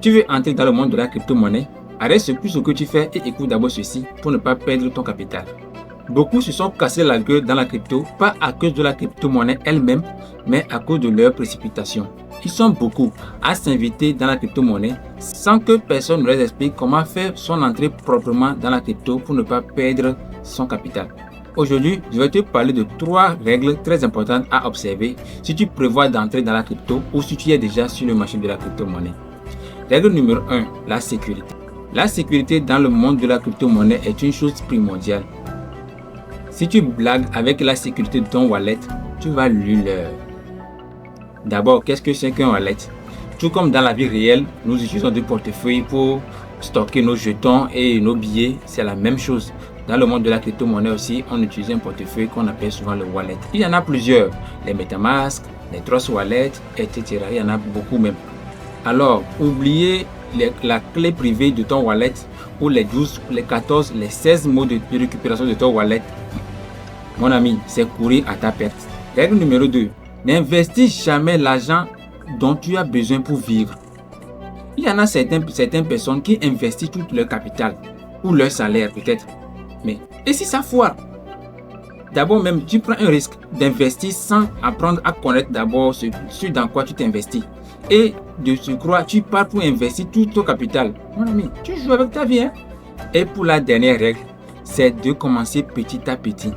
Tu veux entrer dans le monde de la crypto-monnaie? Arrête ce que tu fais et écoute d'abord ceci pour ne pas perdre ton capital. Beaucoup se sont cassés la gueule dans la crypto, pas à cause de la crypto-monnaie elle-même, mais à cause de leur précipitation. Ils sont beaucoup à s'inviter dans la crypto-monnaie sans que personne ne leur explique comment faire son entrée proprement dans la crypto pour ne pas perdre son capital. Aujourd'hui, je vais te parler de 3 règles très importantes à observer si tu prévois d'entrer dans la crypto ou si tu es déjà sur le marché de la crypto-monnaie. Règle numéro 1, la sécurité. La sécurité dans le monde de la crypto-monnaie est une chose primordiale. Si tu blagues avec la sécurité de ton wallet, tu vas l'heure. D'abord, qu'est-ce que c'est qu'un wallet? Tout comme dans la vie réelle, nous utilisons des portefeuilles pour stocker nos jetons et nos billets, c'est la même chose. Dans le monde de la crypto-monnaie aussi, on utilise un portefeuille qu'on appelle souvent le wallet. Il y en a plusieurs, les MetaMask, les Trust Wallet, etc. Il y en a beaucoup même. Alors, oubliez la clé privée de ton wallet ou les 12, les 14, les 16 mots de récupération de ton wallet. Mon ami, c'est courir à ta perte. Règle numéro 2. N'investis jamais l'argent dont tu as besoin pour vivre. Il y en a certaines personnes qui investissent tout leur capital ou leur salaire peut-être. Mais et si ça foire? D'abord même, tu prends un risque d'investir sans apprendre à connaître d'abord ce dans quoi tu t'investis. Et de surcroît, tu pars pour investir tout ton capital. Mon ami, tu joues avec ta vie. Hein? Et pour la dernière règle, c'est de commencer petit à petit.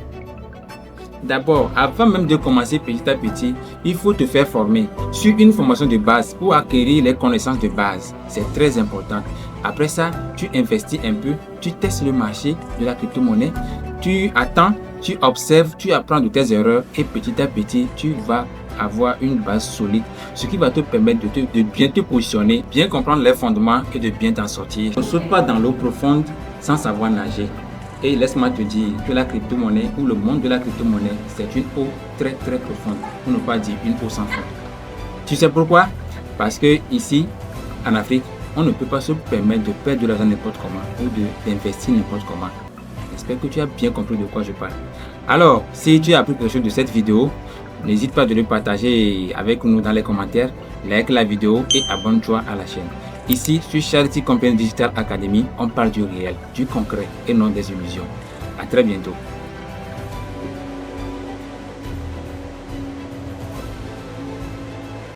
D'abord, avant même de commencer petit à petit, il faut te faire former sur une formation de base pour acquérir les connaissances de base. C'est très important. Après ça, tu investis un peu, tu testes le marché de la crypto-monnaie, tu attends, tu observes, tu apprends de tes erreurs et petit à petit, tu vas avoir une base solide, ce qui va te permettre de bien te positionner, bien comprendre les fondements et de bien t'en sortir. Ne saute pas dans l'eau profonde sans savoir nager. Et laisse-moi te dire que la crypto-monnaie ou le monde de la crypto-monnaie, c'est une eau très très profonde, pour ne pas dire une eau sans fond. Tu sais pourquoi? Parce que ici, en Afrique, on ne peut pas se permettre de perdre de l'argent n'importe comment ou d'investir n'importe comment. J'espère que tu as bien compris de quoi je parle. Alors, si tu as appris quelque chose de cette vidéo, n'hésite pas de le partager avec nous dans les commentaires, like la vidéo et abonne-toi à la chaîne. Ici, sur Charity Company Digital Academy, on parle du réel, du concret et non des illusions. À très bientôt.